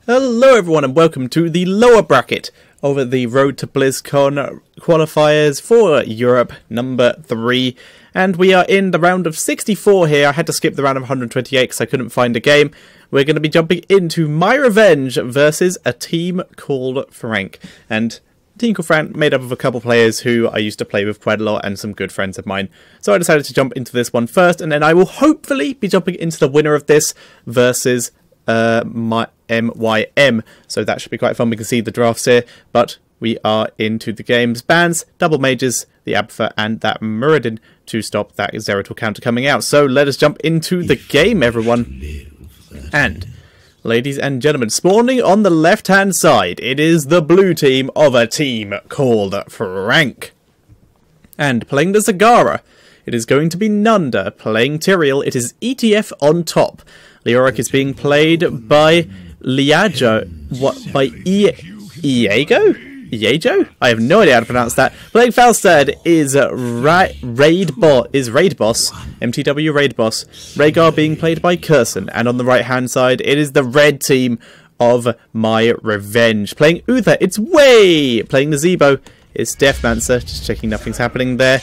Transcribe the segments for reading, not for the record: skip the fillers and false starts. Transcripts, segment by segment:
Hello everyone and welcome to the lower bracket of the Road to BlizzCon qualifiers for Europe number 3. And we are in the round of 64 here. I had to skip the round of 128 because I couldn't find a game. We're going to be jumping into myRevenge versus a team called Frank. And a team called Frank made up of a couple players who I used to play with quite a lot and some good friends of mine. So I decided to jump into this one first, and then I will hopefully be jumping into the winner of this versus my MYM, so that should be quite fun. We can see the drafts here, but we are into the games. Bans, double mages, the Abtha, and that Muradin to stop that Zeratul counter coming out. So let us jump into the game, everyone. And, ladies and gentlemen, spawning on the left-hand side, it is the blue team of a team called Frank. And playing the Zagara, it is going to be Nunda. Playing Tyrael, it is ETF on top. Leoric is being played by Iago? I have no idea how to pronounce that. Playing Falstad is Raid Boss, MTW Raid Boss. Rhaegar being played by Curson, and on the right hand side it is the red team of myRevenge. Playing Uther, it's Way. Playing Nazebo, it's Deathmancer. Just checking nothing's happening there.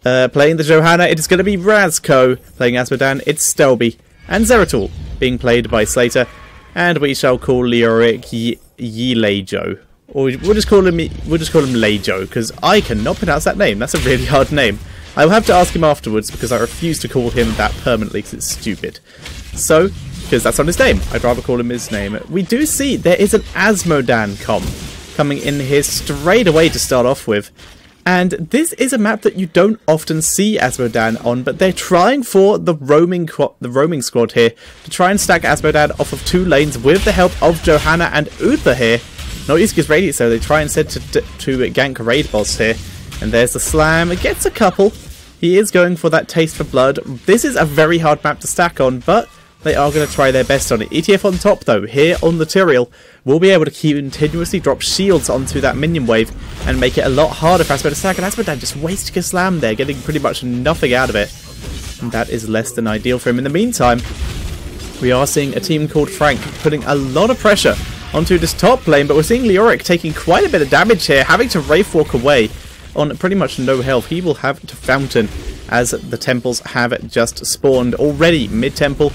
Playing the Johanna, it is going to be Razko. Playing Asmodan, it's Stelby. And Zeratul being played by Slater, and we shall call Leoric Yilejo, or we'll just call him Lejo, because I cannot pronounce that name. That's a really hard name. I will have to ask him afterwards because I refuse to call him that permanently because it's stupid. So, because that's not his name, I'd rather call him his name. We do see there is an Asmodan coming in here straight away to start off with. And this is a map that you don't often see Asmodan on, but they're trying for the roaming squad here to try and stack Asmodan off of 2 lanes with the help of Johanna and Uther here. Not using his radius, so they try instead to gank Raid Boss here. And there's the slam. It gets a couple. He is going for that taste for blood. This is a very hard map to stack on, but they are going to try their best on it. ETF on top, though, here on the Tyrael, will be able to continuously drop shields onto that minion wave and make it a lot harder for Asmodan to stack. And Asmodan just wasting a slam there, getting pretty much nothing out of it. And that is less than ideal for him. In the meantime, we are seeing a team called Frank putting a lot of pressure onto this top lane, but we're seeing Leoric taking quite a bit of damage here, having to Wraith Walk away on pretty much no health. He will have to Fountain as the temples have just spawned already. Mid-temple,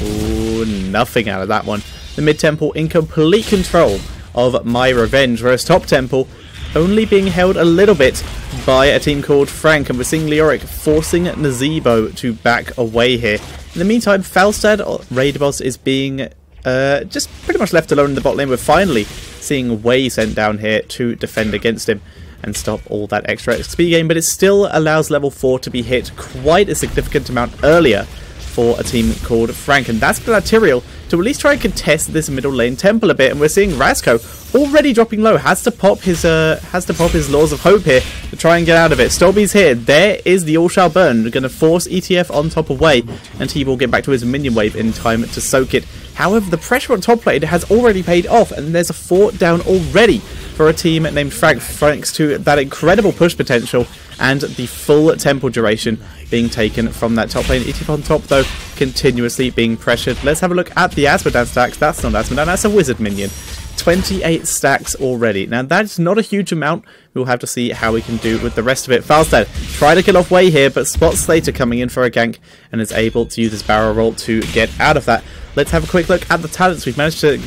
ooh, nothing out of that one. The mid-temple in complete control of myRevenge, whereas top temple only being held a little bit by a team called Frank, and we're seeing Leoric forcing Nazebo to back away here. In the meantime, Falstad, Raid Boss, is being just pretty much left alone in the bot lane. We're finally seeing Way sent down here to defend against him and stop all that extra XP gain, but it still allows level 4 to be hit quite a significant amount earlier for a team called Frank, and that's going to allow Tyrael to at least try and contest this middle lane temple a bit. And we're seeing Razko already dropping low, has to pop his Laws of Hope here to try and get out of it. Stolby's here. There is the All Shall Burn. We're going to force ETF on top of Way, and he will get back to his minion wave in time to soak it. However, the pressure on top lane has already paid off, and there's a 4 down already for a team named Frank, thanks to that incredible push potential and the full temple duration being taken from that top lane. ETF on top, though, continuously being pressured. Let's have a look at the Asmodan stacks. That's not Asmodan, that's a wizard minion. 28 stacks already. Now, that's not a huge amount. We'll have to see how we can do with the rest of it. Falstad try to kill off Way here, but spots Slater coming in for a gank and is able to use his barrel roll to get out of that. Let's have a quick look at the talents. We've managed to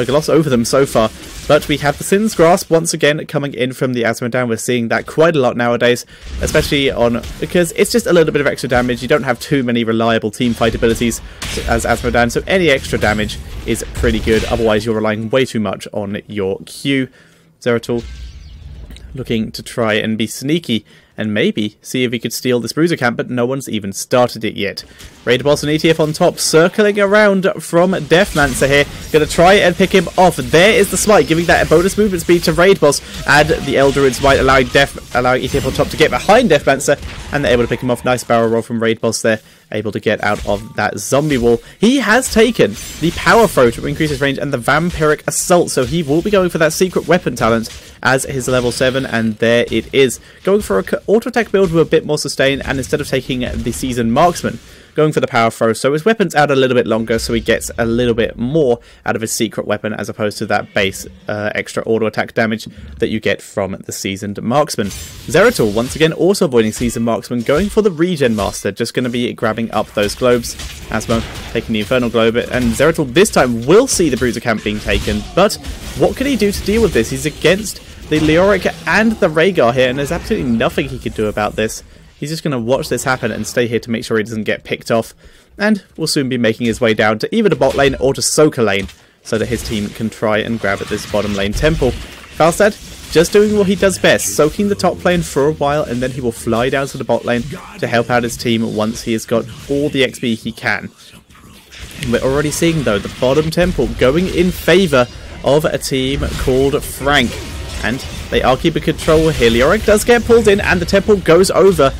gloss over them so far, but we have the Sin's Grasp once again coming in from the Asmodan. We're seeing that quite a lot nowadays, especially because it's just a little bit of extra damage. You don't have too many reliable teamfight abilities as Asmodan, so any extra damage is pretty good. Otherwise, you're relying way too much on your Q. Zeratul looking to try and be sneaky and maybe see if he could steal this bruiser camp, but no one's even started it yet. Raider Boss and ETF on top, circling around from Deathmancer here. Going to try and pick him off. There is the smite, giving that a bonus movement speed to Raid Boss, and the Elduin's Might allowing ETF on top to get behind Deathmancer, and they're able to pick him off. Nice barrel roll from Raid Boss there, able to get out of that zombie wall. He has taken the Power Throw to increase his range and the Vampiric Assault, so he will be going for that secret weapon talent as his level 7, and there it is. Going for an auto attack build with a bit more sustain, and instead of taking the Seasoned Marksman, going for the power throw, so his weapon's out a little bit longer, so he gets a little bit more out of his secret weapon as opposed to that base extra auto attack damage that you get from the Seasoned Marksman. Zeratul, once again, also avoiding Seasoned Marksman, going for the Regen Master, just going to be grabbing up those globes. Asmo taking the Infernal Globe, and Zeratul this time will see the Bruiser Camp being taken, but what can he do to deal with this? He's against the Leoric and the Rhaegar here, and there's absolutely nothing he can do about this. He's just going to watch this happen and stay here to make sure he doesn't get picked off, and will soon be making his way down to either the bot lane or to Soka lane, so that his team can try and grab at this bottom lane temple. Falstad just doing what he does best, soaking the top lane for a while, and then he will fly down to the bot lane to help out his team once he has got all the XP he can. And we're already seeing, though, the bottom temple going in favour of a team called Frank. And they are keeping control here. Leoric does get pulled in, and the temple goes over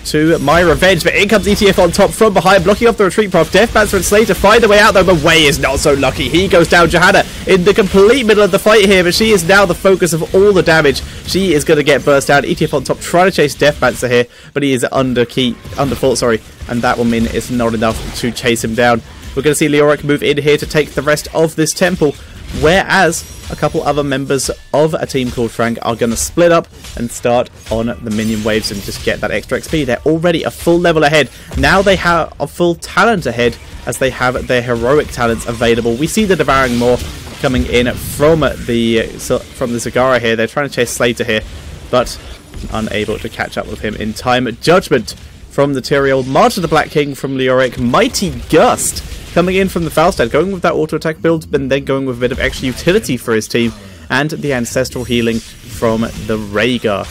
to myRevenge, but in comes ETF on top from behind, blocking off the retreat path. Deathmatcher and Slater find their way out, though, but Wei is not so lucky. He goes down. Johanna in the complete middle of the fight here, but she is now the focus of all the damage. She is going to get burst down. ETF on top trying to chase Deathmatcher here, but he is under fault, and that will mean it's not enough to chase him down. We're going to see Leoric move in here to take the rest of this temple, whereas a couple other members of a team called Frank are going to split up and start on the minion waves and just get that extra XP. They're already a full level ahead. Now they have a full talent ahead as they have their heroic talents available. We see the Devouring Maw coming in from the Zagara here. They're trying to chase Slater here, but unable to catch up with him in time. Judgment from the Tyrael, March of the Black King from Leoric, Mighty Gust coming in from the Falstad, going with that auto attack build, but then going with a bit of extra utility for his team, and the Ancestral Healing from the Rhaegar.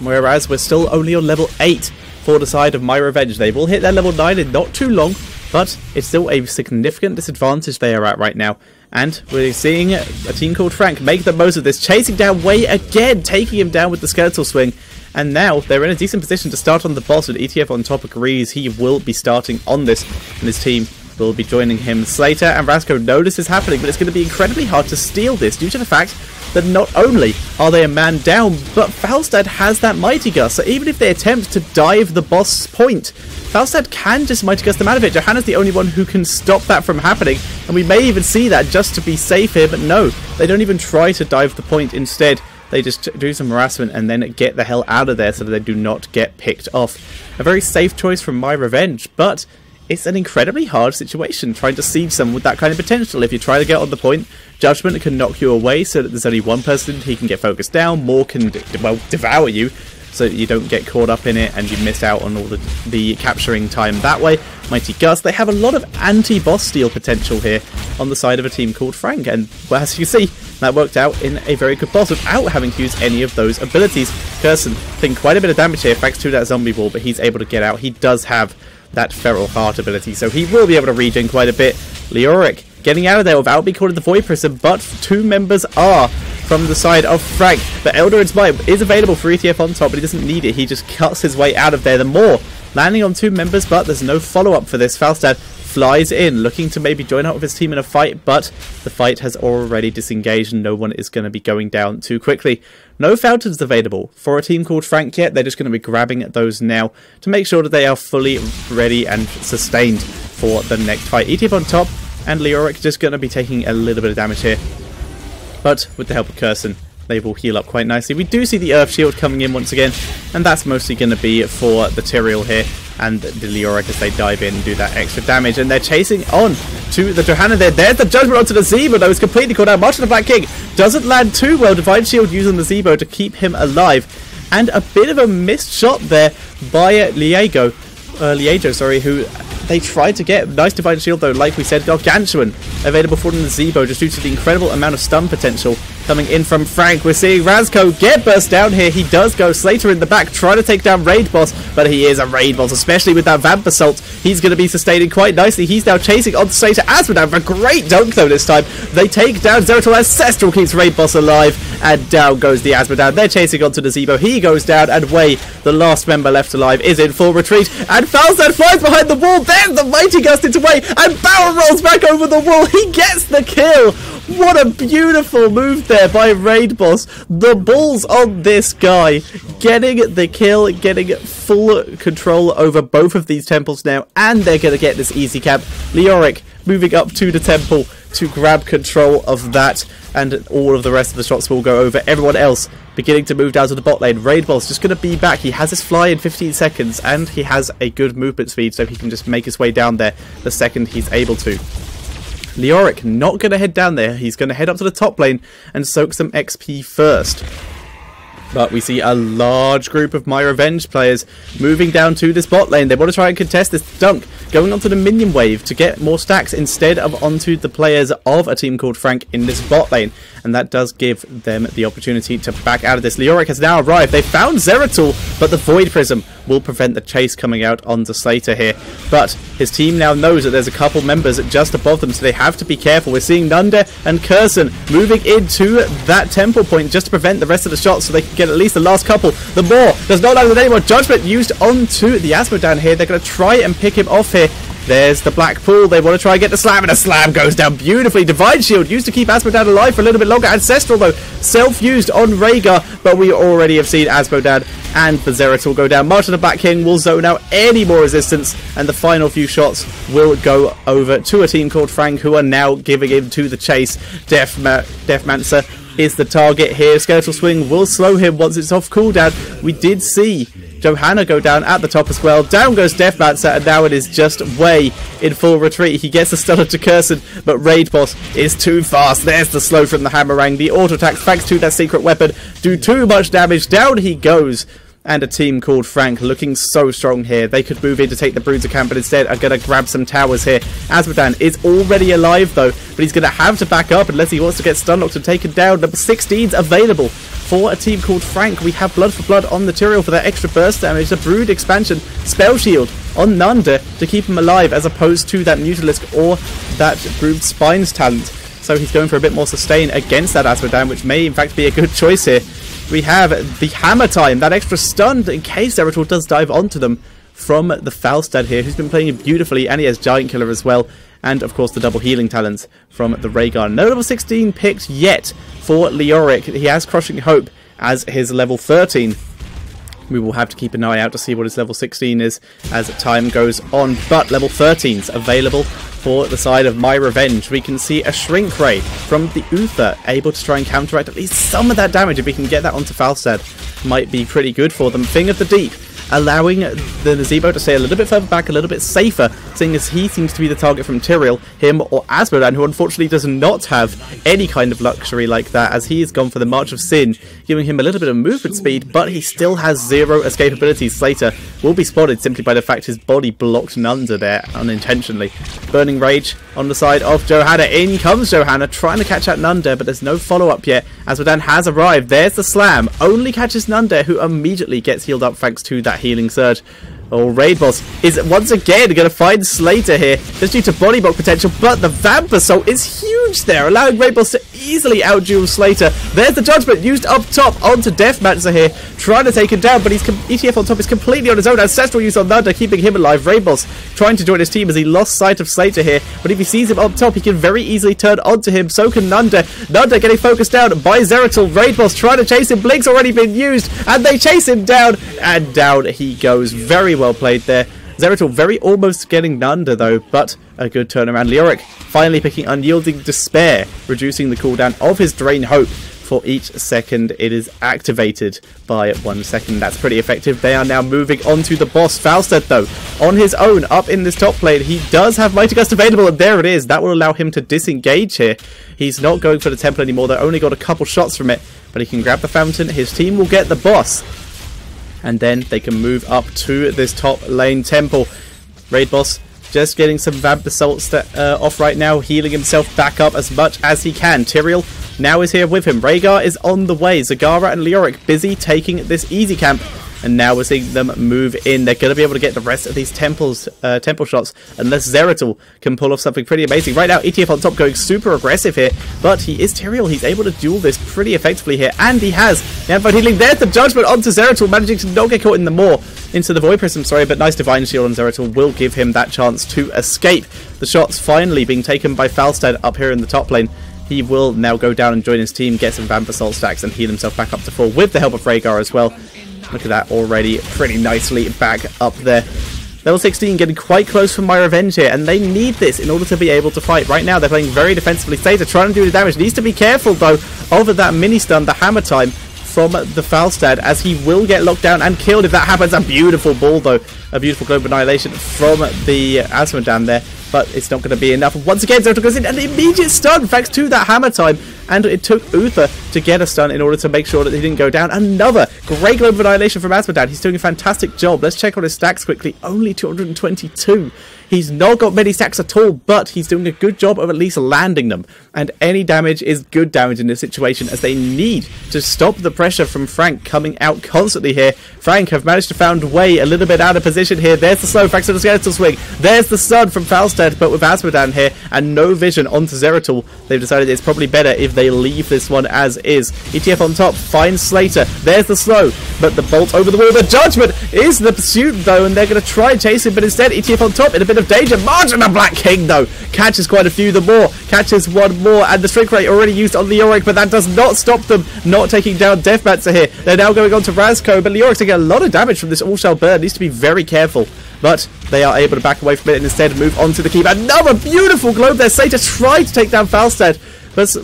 Whereas we're still only on level 8 for the side of myRevenge. They will hit their level 9 in not too long, but it's still a significant disadvantage they are at right now. And we're seeing a team called Frank make the most of this, chasing down Wei again, taking him down with the Skeletal Swing. And now they're in a decent position to start on the boss, and ETF on top agrees he will be starting on this, and his team will be joining him. Slater and Rasko know this is happening, but it's going to be incredibly hard to steal this due to the fact that not only are they a man down, but Falstad has that Mighty Gust, so even if they attempt to dive the boss point, Falstad can just Mighty Gust them out of it. Johanna's the only one who can stop that from happening, and we may even see that just to be safe here, but no, they don't even try to dive the point. Instead, they just do some harassment and then get the hell out of there so that they do not get picked off. A very safe choice from myRevenge, but it's an incredibly hard situation trying to siege someone with that kind of potential. If you try to get on the point, Judgment can knock you away so that there's only one person he can get focused down, more can, devour you, so that you don't get caught up in it and you miss out on all the capturing time that way. Mighty Gust, they have a lot of anti-boss steal potential here on the side of a team called Frank, and well, as you can see, that worked out in a very good boss without having to use any of those abilities. Curson taking quite a bit of damage here thanks to that zombie wall, but he's able to get out. He does have that Feral Heart ability, so he will be able to regen quite a bit. Leoric getting out of there without being caught in the Void Prison, but two members are from the side of Frank. But Eldred's Might is available for ETF on top, but he doesn't need it. He just cuts his way out of there. The Maw landing on two members, but there's no follow-up for this. Falstad flies in, looking to maybe join up with his team in a fight, but the fight has already disengaged and no one is going to be going down too quickly. No fountains available for a team called Frank yet. They're just going to be grabbing at those now to make sure that they are fully ready and sustained for the next fight. ETF on top, and Leoric just going to be taking a little bit of damage here, but with the help of Curson, they will heal up quite nicely. We do see the Earth Shield coming in once again, and that's mostly going to be for the Tyrael here and the Leoric as they dive in and do that extra damage. And they're chasing on to the Johanna there. There's the Judgment onto the Zebo, though. It's completely caught out. March of the Black King doesn't land too well. Divine Shield using the Zebo to keep him alive. And a bit of a missed shot there by Liego, who they tried to get. Nice Divine Shield, though, like we said. Gargantuan available for them in the Zebo, just due to the incredible amount of stun potential coming in from Frank. We're seeing Razko get burst down here. He does go. Slater in the back, trying to take down Raid Boss, but he is a Raid Boss, especially with that Vamp Assault. He's going to be sustaining quite nicely. He's now chasing on Slater. Asmodan, a great dunk, though, this time. They take down Zeratul. Ancestral keeps Raid Boss alive, and down goes the Asmodan. They're chasing onto the Zebo. He goes down, and Wei, the last member left alive, is in full retreat, and Falstad flies behind the wall. There's the Mighty Gust into Wei, and barrel rolls back over the wall. He gets the kill. What a beautiful move there by Raid Boss. The balls on this guy. Getting the kill, getting full control over both of these temples now, and they're going to get this easy camp. Leoric moving up to the temple to grab control of that, and all of the rest of the shots will go over. Everyone else beginning to move down to the bot lane. Raid Boss just going to be back. He has his fly in 15 seconds, and he has a good movement speed, so he can just make his way down there the second he's able to. Leoric not going to head down there. He's going to head up to the top lane and soak some XP first. But we see a large group of myRevenge players moving down to this bot lane. They want to try and contest this dunk, going onto the minion wave to get more stacks instead of onto the players of a team called Frank in this bot lane. And that does give them the opportunity to back out of this. Leoric has now arrived. They found Zeratul, but the Void Prism will prevent the chase coming out onto Slater here. But his team now knows that there's a couple members just above them, so they have to be careful. We're seeing Nunda and Curson moving into that temple point just to prevent the rest of the shots, so they can get at least the last couple. The Maw does not land with any more judgment used onto the Asmodan here. They're going to try and pick him off here. There's the Black Pool. They want to try and get the slam, and the slam goes down beautifully. Divine Shield used to keep Asmodan alive for a little bit longer. Ancestral, though, self-used on Rhaegar, but we already have seen Asmodan and the Zeratul go down. March of the Black King will zone out any more resistance, and the final few shots will go over to a team called Frank, who are now giving in to the chase. Deathmancer is the target here. Skeletal Swing will slow him once it's off cooldown. We did see Johanna go down at the top as well. Down goes Deathmancer, and now it is just way in full retreat. He gets a stunner to Curson, but Raid Boss is too fast. There's the slow from the Hammerang. The auto attacks, thanks to that secret weapon, do too much damage. Down he goes. And a team called Frank looking so strong here. They could move in to take the Bruiser camp, but instead are going to grab some towers here. Asmodan is already alive though, but he's going to have to back up unless he wants to get stunlocked and taken down. Number 16's available for a team called Frank. We have Blood for Blood on the Tyrael for that extra burst damage. The Brood expansion, Spell Shield on Nunda to keep him alive, as opposed to that Mutalisk or that Brood Spines talent. So he's going for a bit more sustain against that Asmodan, which may in fact be a good choice here. We have the Hammer Time, that extra stun in case Zeratul does dive onto them from the Falstad here, who's been playing beautifully, and he has Giant Killer as well. And of course the double healing talents from the Rhaegar. No level 16 picked yet for Leoric. He has Crushing Hope as his level 13. We will have to keep an eye out to see what his level 16 is as time goes on. But level 13's available for the side of myRevenge. We can see a Shrink Ray from the Uther, able to try and counteract at least some of that damage. If we can get that onto Falstad, might be pretty good for them. Thing of the Deep, allowing the Nazebo to stay a little bit further back, a little bit safer, seeing as he seems to be the target from Tyrael, him or Asmodan, who unfortunately does not have any kind of luxury like that, as he has gone for the March of Sin, giving him a little bit of movement speed, but he still has zero escapability. Slater will be spotted simply by the fact his body blocked Nunda there unintentionally. Burning Rage on the side of Johanna. In comes Johanna, trying to catch out Nunda, but there's no follow-up yet. Asmodan has arrived. There's the slam. Only catches Nunda, who immediately gets healed up thanks to that healing surge. Oh, Raid Boss is once again going to find Slater here, just due to body block potential, but the Vamp Assault is huge there, allowing Raid Boss to easily outduel Slater. There's the Judgment used up top onto Deathmancer here, trying to take him down, but ETF on top is completely on his own. Ancestral use on Nunda, keeping him alive. Raid Boss trying to join his team as he lost sight of Slater here, but if he sees him up top, he can very easily turn onto him. So can Nunda. Nunda getting focused down by Zeratul. Raid Boss trying to chase him. Blink's already been used, and they chase him down, and down he goes. Very well played there. Zeratul very almost getting Nunda though, but a good turnaround. Leoric finally picking Unyielding Despair, reducing the cooldown of his Drain Hope for each second it is activated by 1 second. That's pretty effective. They are now moving on to the boss. Falstad though, on his own up in this top lane. He does have Mighty Gust available, and there it is. That will allow him to disengage here. He's not going for the temple anymore. They only got a couple shots from it, but he can grab the fountain. His team will get the boss, and then they can move up to this top lane temple. Raid Boss just getting some Vamp Assaults off right now, healing himself back up as much as he can. Tyrael now is here with him. Rhaegar is on the way. Zagara and Leoric busy taking this easy camp, and now we're seeing them move in. They're going to be able to get the rest of these temple shots, unless Zeratul can pull off something pretty amazing. Right now, ETF on top going super aggressive here, but he is Tyrael. He's able to duel this pretty effectively here, and he has. Now, but healing. There's the Judgment onto Zeratul, managing to not get caught in the Maw. Into the Void Prism, sorry, but nice Divine Shield on Zeratul will give him that chance to escape. The shots finally being taken by Falstad up here in the top lane. he will now go down and join his team, get some Vamp Assault stacks, and heal himself back up to full with the help of Rhaegar as well. Look at that, already pretty nicely back up there. Level 16 getting quite close from myRevenge here, and they need this in order to be able to fight. Right now, they're playing very defensively. Slater trying to do the damage. Needs to be careful, though, of that mini-stun, the hammer time from the Falstad, as he will get locked down and killed if that happens. A beautiful ball, though. A beautiful Globe Annihilation from the Asmodan there, but it's not going to be enough. Once again, Zeratul goes in, and an immediate stun thanks to that hammer time, and it took Uther to get a stun in order to make sure that he didn't go down. Another great Globe of Annihilation from Asmodan. He's doing a fantastic job. Let's check on his stacks quickly. Only 222. He's not got many stacks at all, but he's doing a good job of at least landing them. And any damage is good damage in this situation, as they need to stop the pressure from Frank coming out constantly here. Frank have managed to find a way a little bit out of position here. There's the slow, thanks to the skeletal swing. There's the stun from Falstad, but with Asmodan here and no vision onto Zeratul, they've decided it's probably better if they leave this one as is. ETF on top finds Slater. There's the slow, but the bolt over the wall. The judgment is the pursuit, though, and they're going to try and chase him, but instead ETF on top in a bit of danger. Margin of Black King, though, catches quite a few. The more catches one more, and the shrink rate already used on Leoric, but that does not stop them not taking down Deathmancer here. They're now going on to Razko, but Leoric's taking a lot of damage from this all shall burn. Needs to be very careful, but they are able to back away from it and instead move on to the keep. Another beautiful globe there. Slater tried to take down Falstad, but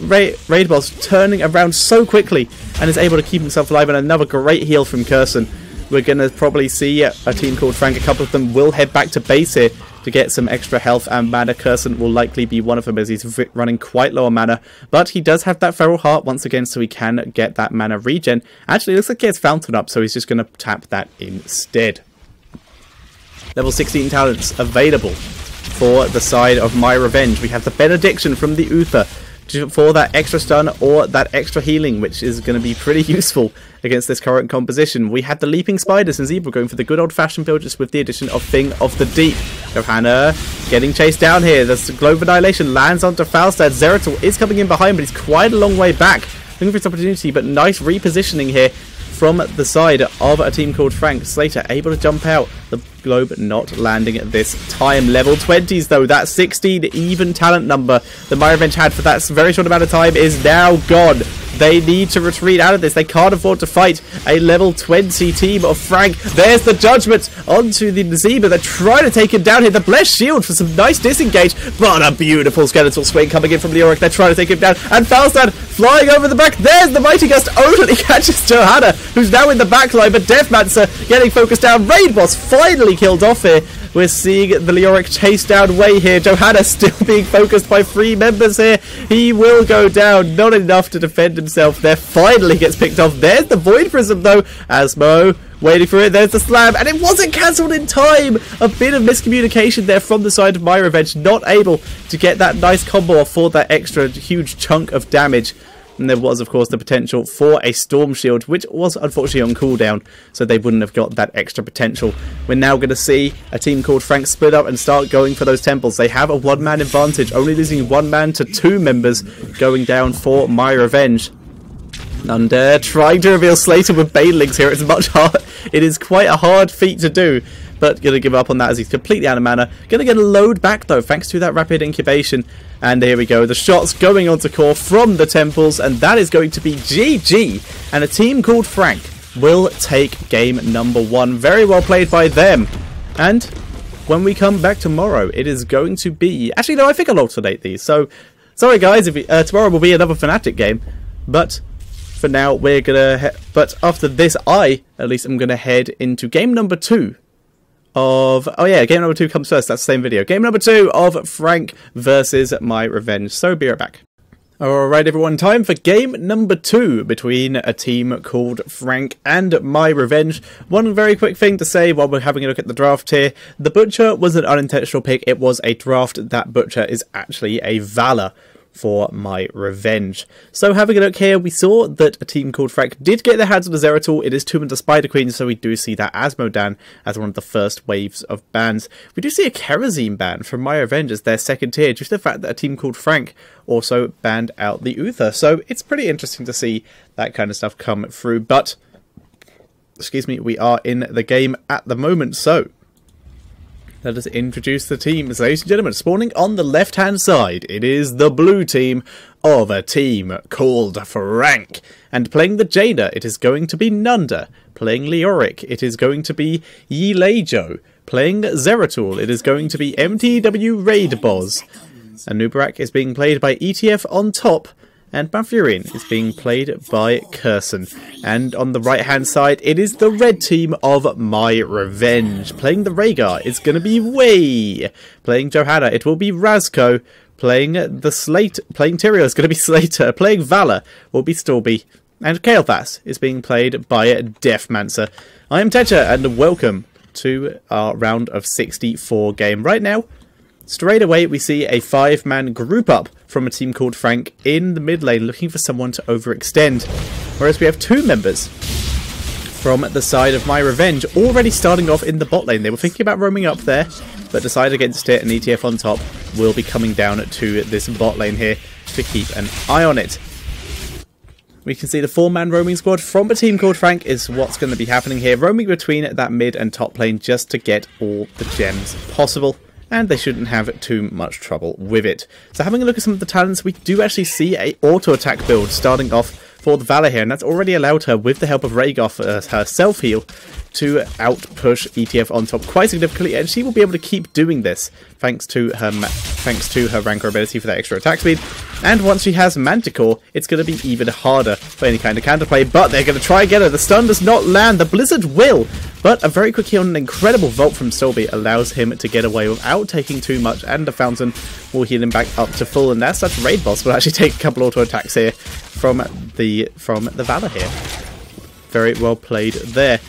Raid Boss turning around so quickly and is able to keep himself alive, and another great heal from Curson. We're going to probably see a team called Frank. A couple of them will head back to base here to get some extra health and mana. Curson will likely be one of them, as he's running quite low on mana, but he does have that Feral Heart once again, so he can get that mana regen. Actually, it looks like he has Fountain up, so he's just going to tap that instead. Level 16 talents available for the side of myRevenge. We have the Benediction from the Uther for that extra stun or that extra healing, which is going to be pretty useful against this current composition. We had the Leaping Spiders and Zebra going for the good old-fashioned build, just with the addition of Thing of the Deep. Johanna getting chased down here. The Globe of Annihilation lands onto Falstad. Zeratul is coming in behind, but he's quite a long way back. Looking for his opportunity, but nice repositioning here from the side of a team called Frank. Slater able to jump out. The globe not landing at this time. Level 20s though. That 16 even talent number that myRevenge had for that very short amount of time is now gone. They need to retreat out of this. They can't afford to fight a level 20 team of Frank. There's the judgment onto the Zebra. They're trying to take him down here. The Blessed Shield for some nice disengage, but a beautiful skeletal swing coming in from Leoric. They're trying to take him down, and Falstad flying over the back. There's the Mighty Gust. Only catches Johanna, who's now in the backline, but Deathmancer getting focused down. Raid Boss finally killed off here. We're seeing the Leoric chase down way here. Johanna still being focused by 3 members here. He will go down. Not enough to defend himself there. Finally gets picked off. There's the Void Prism though. Asmo waiting for it. There's the slam, and it wasn't cancelled in time. A bit of miscommunication there from the side of myRevenge. Not able to get that nice combo off for that extra huge chunk of damage. And there was, of course, the potential for a Storm Shield, which was unfortunately on cooldown, so they wouldn't have got that extra potential. We're now going to see a team called Frank split up and start going for those temples. They have a one-man advantage, only losing 1 man to 2 members going down for myRevenge. And trying to reveal Slater with Banelings here. It's much hard. It is quite a hard feat to do, but going to give up on that as he's completely out of mana. Going to get a load back though, thanks to that rapid incubation. And here we go, the shots going onto core from the temples, and that is going to be GG. And a team called Frank will take game number 1. Very well played by them. And when we come back tomorrow, it is going to be... Actually, no, I think I'll alternate these. So, sorry guys, if tomorrow will be another Fnatic game. But for now, we're going to... But after this, at least am going to head into game number 2. Game number 2 comes first. That's the same video. Game number 2 of Frank versus myRevenge. So be right back. Alright everyone, time for game number 2 between a team called Frank and myRevenge. One very quick thing to say while we're having a look at the draft here. The Butcher was an unintentional pick. It was a draft. That Butcher is actually a Valor for myRevenge. So having a look here, we saw that a team called Frank did get their hands on the Zeratul. It is 2 and the Spider Queen, so we do see that Asmodan as one of the first waves of bans. We do see a Kerosene ban from myRevenge as their second tier, just the fact that a team called Frank also banned out the Uther. So it's pretty interesting to see that kind of stuff come through, but excuse me, we are in the game at the moment, so Let us introduce the teams, ladies and gentlemen. Spawning on the left-hand side, it is the blue team of a team called Frank. And playing the Jaina, it is going to be Nunda. Playing Leoric, it is going to be Yilejo. Playing Zeratul, it is going to be MTW Raid Boss. Anubarak is being played by ETF on top. And Malfurion is being played by Curson. And on the right hand side, it is the red team of myRevenge. Playing the Rhaegar, it's going to be Wei. Playing Johanna, it will be Razko. Playing Tyrael is going to be Slater. Playing Valor will be Storby. And Kael'thas is being played by Deathmancer. I am Tetcher, and welcome to our round of 64 game. Right now, straight away, we see a 5-man group up from a team called Frank in the mid lane, looking for someone to overextend. Whereas we have 2 members from the side of myRevenge already starting off in the bot lane. They were thinking about roaming up there, but decided against it, and ETF on top will be coming down to this bot lane here to keep an eye on it. We can see the 4-man roaming squad from a team called Frank is what's going to be happening here, roaming between that mid and top lane just to get all the gems possible. And they shouldn't have too much trouble with it. So having a look at some of the talents, we do actually see a auto-attack build starting off for the Valor here, and that's already allowed her, with the help of Rhaegar, her self-heal, to out-push ETF on top quite significantly, and she will be able to keep doing this thanks to her Rancor ability for that extra attack speed. And once she has Manticore, it's going to be even harder for any kind of counterplay, but they're going to try and get her. The stun does not land, the Blizzard will, but a very quick heal and an incredible Vault from Storby allows him to get away without taking too much, and the Fountain will heal him back up to full, and that's such Raid Boss will actually take a couple auto attacks here from the Valor here. Very well played there.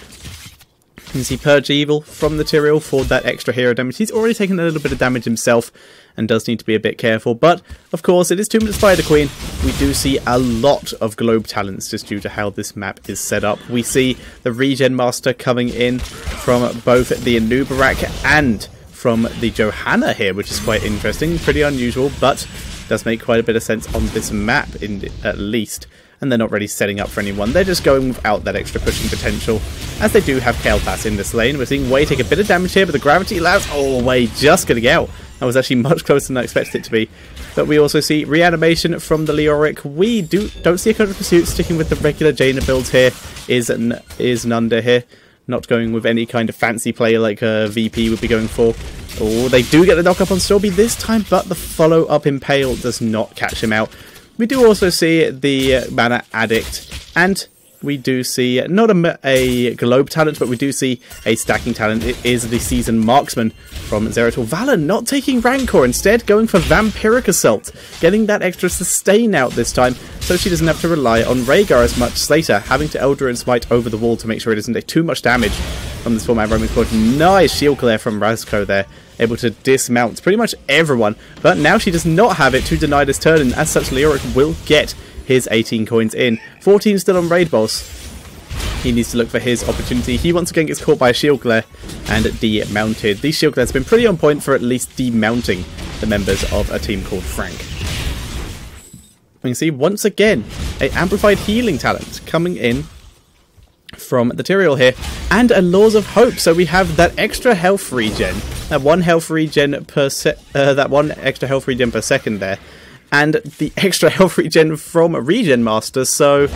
You can see Purge Evil from the Tyrael for that extra hero damage. He's already taken a little bit of damage himself and does need to be a bit careful. But, of course, it is 2 minutes Spider Queen. We do see a lot of Globe talents just due to how this map is set up. We see the Regen Master coming in from both the Anubarak and from the Johanna here, which is quite interesting. Pretty unusual, but does make quite a bit of sense on this map, at least. And they're not really setting up for anyone. They're just going without that extra pushing potential, as they do have Kael'thas in this lane. We're seeing Wei take a bit of damage here, but the gravity allows... Oh, Wei just getting out. That was actually much closer than I expected it to be. But we also see reanimation from the Leoric. We don't see a Code of Pursuit. Sticking with the regular Jaina builds here is Nunda here. Not going with any kind of fancy play like VP would be going for. Oh, they do get the knock up on Storby this time, but the follow-up Impale does not catch him out. We do also see the Mana Addict, and we do see not a Globe talent, but we do see a stacking talent. It is the Seasoned Marksman from Zeratul. Valor not taking Rancor, instead going for Vampiric Assault, getting that extra sustain out this time, so she doesn't have to rely on Rhaegar as much. Slater having to Elder and Smite over the wall to make sure it doesn't take too much damage from this 4-man roaming squad. Nice shield clear from Razko there, able to dismount pretty much everyone, but now she does not have it to deny this turn, and as such Leoric will get his 18 coins in. 14 still on Raid Boss. He needs to look for his opportunity. He once again gets caught by a shield glare and demounted. These shield glares have been pretty on point for at least demounting the members of a team called Frank. We can see once again a amplified healing talent coming in from the Tyrael here, and a Laws of Hope. So we have that extra health regen, that one extra health regen per second there, and the extra health regen from a Regen Master. So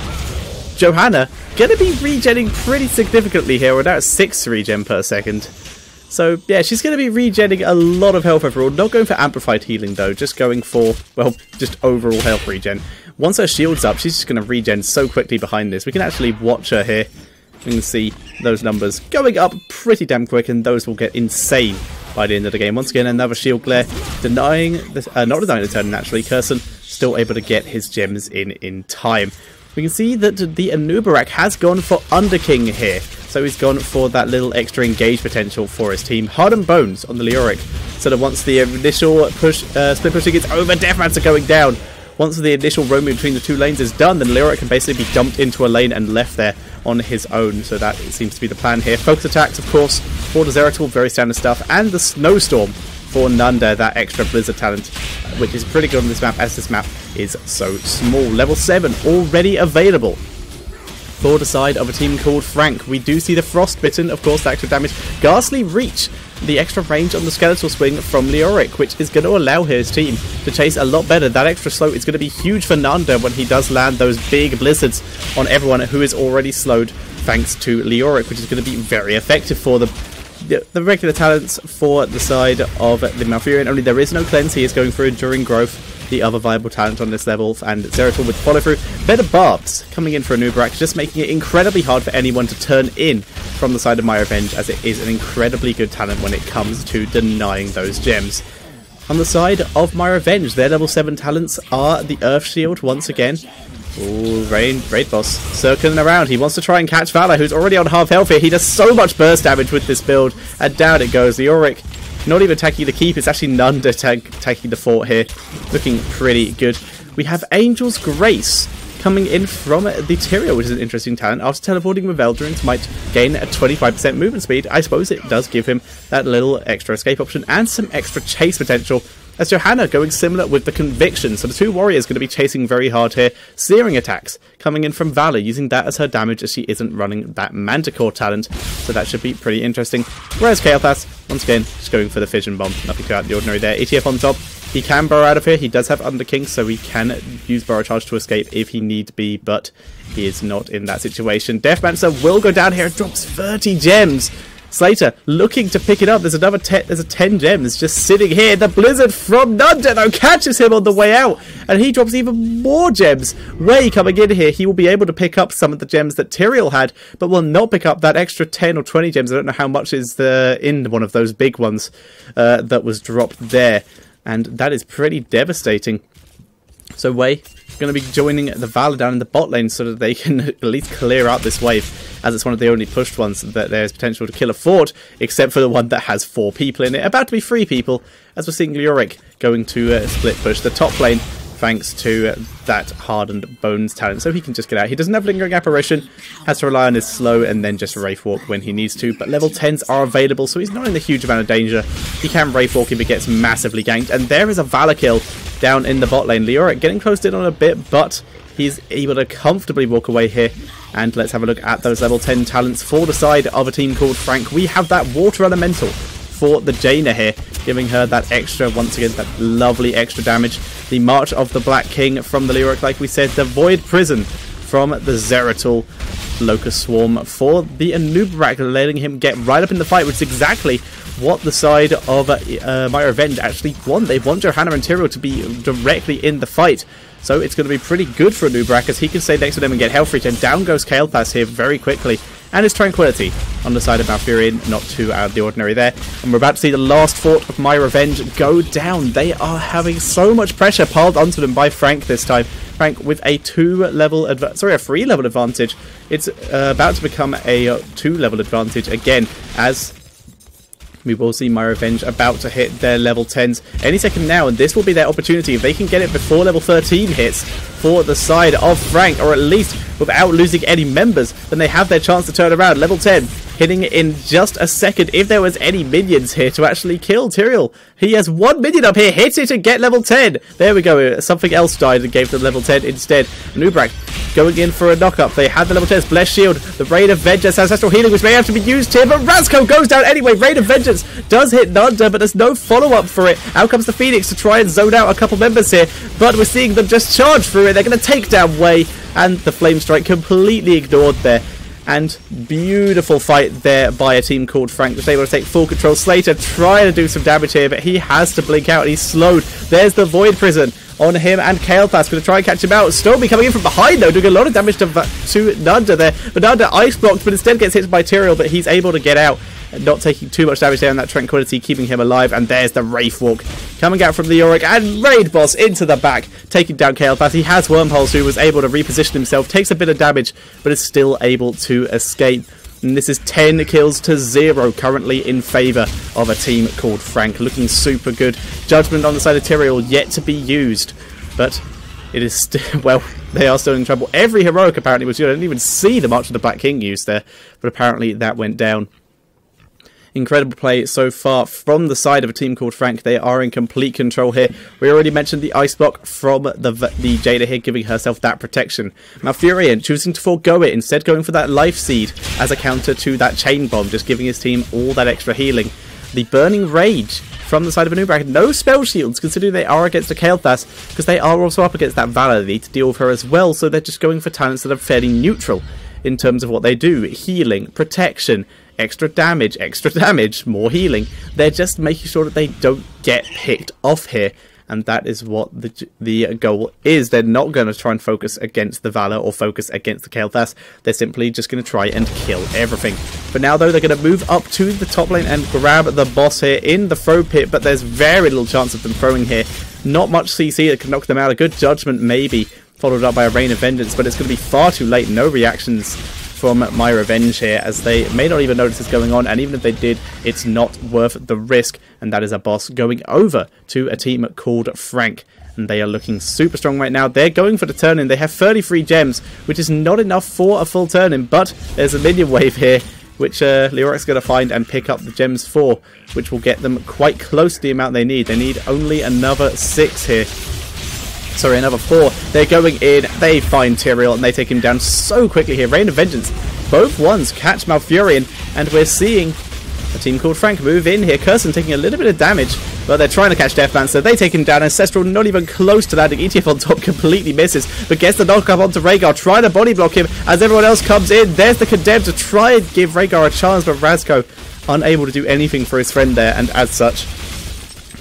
Johanna gonna be regenning pretty significantly here. We're now at 6 regen per second. So yeah, she's gonna be regenning a lot of health overall. Not going for amplified healing though, just going for, well, just overall health regen. Once her shield's up, she's just gonna regen so quickly behind this. We can actually watch her here. We can see those numbers going up pretty damn quick, and those will get insane by the end of the game. Once again, another shield glare, not denying the turn naturally. Curson still able to get his gems in time. We can see that the Anubarak has gone for Underking here, so he's gone for that little extra engage potential for his team. Hardened Bones on the Leoric, so that once the initial split pushing gets over, Deathmancer going down. Once the initial roaming between the 2 lanes is done, then Leoric can basically be dumped into a lane and left there on his own. So that seems to be the plan here. Focus attacks, of course, for the Zeratul, very standard stuff. And the Snowstorm for Nunda, that extra Blizzard talent, which is pretty good on this map, as this map is so small. Level 7 already available for the side of a team called Frank. We do see the Frostbitten, of course, the extra damage. Ghastly Reach the extra range on the Skeletal Swing from Leoric, which is going to allow his team to chase a lot better. That extra slow is going to be huge for Nanda when he does land those big blizzards on everyone who is already slowed thanks to Leoric, which is going to be very effective for them. The regular talents for the side of the Malfurion, only there is no cleanse. He is going for Enduring Growth, the other viable talent on this level, and Zeratul with follow through. Better Barbs coming in for a Nubrak, just making it incredibly hard for anyone to turn in from the side of myRevenge, as it is an incredibly good talent when it comes to denying those gems. On the side of myRevenge, their level 7 talents are the Earth Shield once again. Ooh, Raid Boss circling around. He wants to try and catch Valor, who's already on half health here. He does so much burst damage with this build, and down it goes. Leoric not even attacking the keep, it's actually Nanda attacking the fort here. Looking pretty good. We have Angel's Grace coming in from the Tyrael, which is an interesting talent. After teleporting with Eldrins, might gain a 25% movement speed. I suppose it does give him that little extra escape option and some extra chase potential. As Johanna going similar with the Conviction, so the two warriors going to be chasing very hard here. Searing attacks coming in from Valor, using that as her damage as she isn't running that Manticore talent, so that should be pretty interesting. Whereas Kael'thas, once again, just going for the Fission Bomb, nothing too out of the ordinary there. ETF on top, he can burrow out of here, he does have Underking, so he can use Burrow Charge to escape if he need be, but he is not in that situation. Deathmancer will go down here and drops 30 gems. Slater looking to pick it up. There's another 10 gems just sitting here. The Blizzard from Nanda though catches him on the way out, and he drops even more gems. Way coming in here, he will be able to pick up some of the gems that Tyrael had, but will not pick up that extra 10 or 20 gems. I don't know how much is in one of those big ones that was dropped there, and that is pretty devastating. So Way going to be joining the Valor down in the bot lane so that they can at least clear out this wave, as it's one of the only pushed ones that there's potential to kill a fort, except for the one that has 4 people in it. About to be 3 people, as we're seeing Leoric going to split push the top lane, thanks to that Hardened Bones talent, so he can just get out. He doesn't have Lingering Apparition, has to rely on his slow and then just Wraith Walk when he needs to, but level 10s are available, so he's not in a huge amount of danger. He can Wraith Walk if he gets massively ganked, and there is a Valor kill down in the bot lane. Leoric getting closed in on a bit, but he's able to comfortably walk away here. And let's have a look at those level 10 talents for the side of a team called Frank. We have that Water Elemental for the Jaina here, giving her that extra, once again, that lovely extra damage. The March of the Black King from the Leoric, like we said. The Void Prison from the Zeratul. Locust Swarm for the Anub'arak, letting him get right up in the fight, which is exactly what the side of myRevenge actually want. They want Johanna and Tyrael to be directly in the fight. So it's going to be pretty good for Anub'arak, as he can stay next to them and get health regen. Down goes Kael'thas here very quickly. And his Tranquility on the side of Malfurion, not too out of the ordinary there. And we're about to see the last fort of myRevenge go down. They are having so much pressure piled onto them by Frank this time. Frank with a 3-level advantage. It's about to become a 2-level advantage again, as we will see myRevenge about to hit their level 10s any second now, and this will be their opportunity. If they can get it before level 13 hits for the side of Frank, or at least without losing any members, then they have their chance to turn around. Level 10 hitting in just a second if there was any minions here to actually kill Tyrael. He has 1 minion up here, hit it and get level 10. There we go, something else died and gave them level 10 instead. Anub'arak going in for a knock-up. They had the level 10's Blessed Shield. The Raid of Vengeance has Ancestral Healing, which may have to be used here, but Razko goes down anyway. Raid of Vengeance does hit Nanda, but there's no follow-up for it. Out comes the Phoenix to try and zone out a couple members here, but we're seeing them just charge through it. They're going to take down Way, and the Flame Strike completely ignored there. And beautiful fight there by a team called Frank, just able to take full control. Slater trying to do some damage here, but he has to blink out and he's slowed. There's the Void Prison on him, and Kael'thas going to try and catch him out. Stormy coming in from behind though, doing a lot of damage to Nanda there. But Nanda ice blocked, but instead gets hit by Tyrael, but he's able to get out. Not taking too much damage there, and that Tranquility keeping him alive. And there's the Wraith Walk coming out from the Leoric, and Raid Boss into the back, taking down Kael'thas. He has Wormholes, who was able to reposition himself, takes a bit of damage, but is still able to escape. And this is 10 kills to 0 currently in favour of a team called Frank. Looking super good. Judgment on the side of Tyrael yet to be used, but it is still, well, they are still in trouble. Every heroic apparently was good. I didn't even see the March of the Black King used there, but apparently that went down. Incredible play so far from the side of a team called Frank. They are in complete control here. We already mentioned the ice block from the Jada here, giving herself that protection. Malfurion choosing to forego it, instead going for that life seed as a counter to that chain bomb, just giving his team all that extra healing. the Burning Rage from the side of a new bracket. No spell shields, considering they are against a Kael'thas, because they are also up against that Valor. They need to deal with her as well, so they're just going for talents that are fairly neutral in terms of what they do. Healing, protection, extra damage, more healing. They're just making sure that they don't get picked off here. And that is what the goal is. They're not going to try and focus against the Valor or focus against the Kael'thas. They're simply just going to try and kill everything. For now, though, they're going to move up to the top lane and grab the boss here in the throw pit. But there's very little chance of them throwing here. Not much CC that can knock them out. A good judgment, maybe, followed up by a Rain of Vengeance. But it's going to be far too late. No reactions from myRevenge here, as they may not even notice this going on, and even if they did, it's not worth the risk. And that is a boss going over to a team called Frank, and they are looking super strong right now. They're going for the turn-in. They have 33 gems, which is not enough for a full turn-in, but there's a minion wave here, which Leoric's going to find and pick up the gems for, which will get them quite close to the amount they need. They need only another 6 here. Sorry, another 4. They're going in, they find Tyrael, and they take him down so quickly here. Rain of Vengeance, both ones catch Malfurion, and we're seeing a team called Frank move in here. Curson taking a little bit of damage, but they're trying to catch Deathlancer. They take him down. Ancestral not even close to landing. ETF on top completely misses, but gets the knock up onto Rhaegar, trying to body block him as everyone else comes in. There's the Condemned to try and give Rhaegar a chance, but Razko unable to do anything for his friend there, and as such,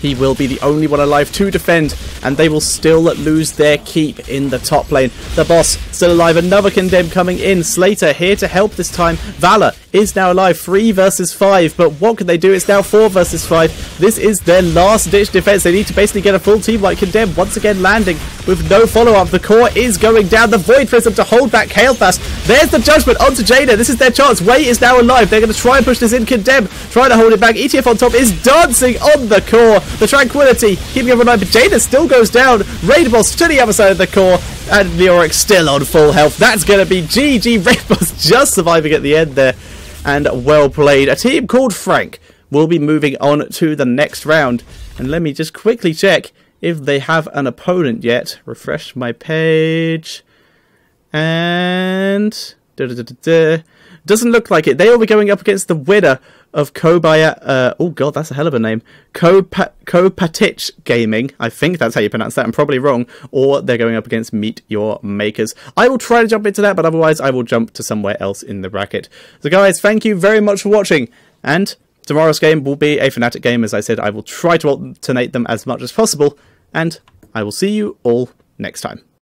he will be the only one alive to defend, and they will still lose their keep in the top lane. The boss still alive, another Condemned coming in. Slater here to help this time. Valor is now alive, 3 versus 5, but what can they do? It's now 4 versus 5. This is their last ditch defense. They need to basically get a full team like Condemned, once again landing with no follow-up. The core is going down. The Void Prism to hold back Kael'thas. There's the Judgment onto Jaina. This is their chance. Wei is now alive. They're going to try and push this in. Condemned trying to hold it back. ETF on top is dancing on the core. The Tranquility keeping everyone alive, but Jaina still goes down. Raid Boss to the other side of the core, and Leoric still on full health. That's going to be GG. Raid Boss just surviving at the end there, and well played. A team called Frank will be moving on to the next round, and let me just quickly check if they have an opponent yet. Refresh my page, and doesn't look like it. They will be going up against the winner of Kobaya, oh god, that's a hell of a name, Kopatich Gaming. I think that's how you pronounce that. I'm probably wrong. Or they're going up against Meet Your Makers. I will try to jump into that, but otherwise I will jump to somewhere else in the bracket. So guys, thank you very much for watching, and tomorrow's game will be a Fnatic game. As I said, I will try to alternate them as much as possible, and I will see you all next time.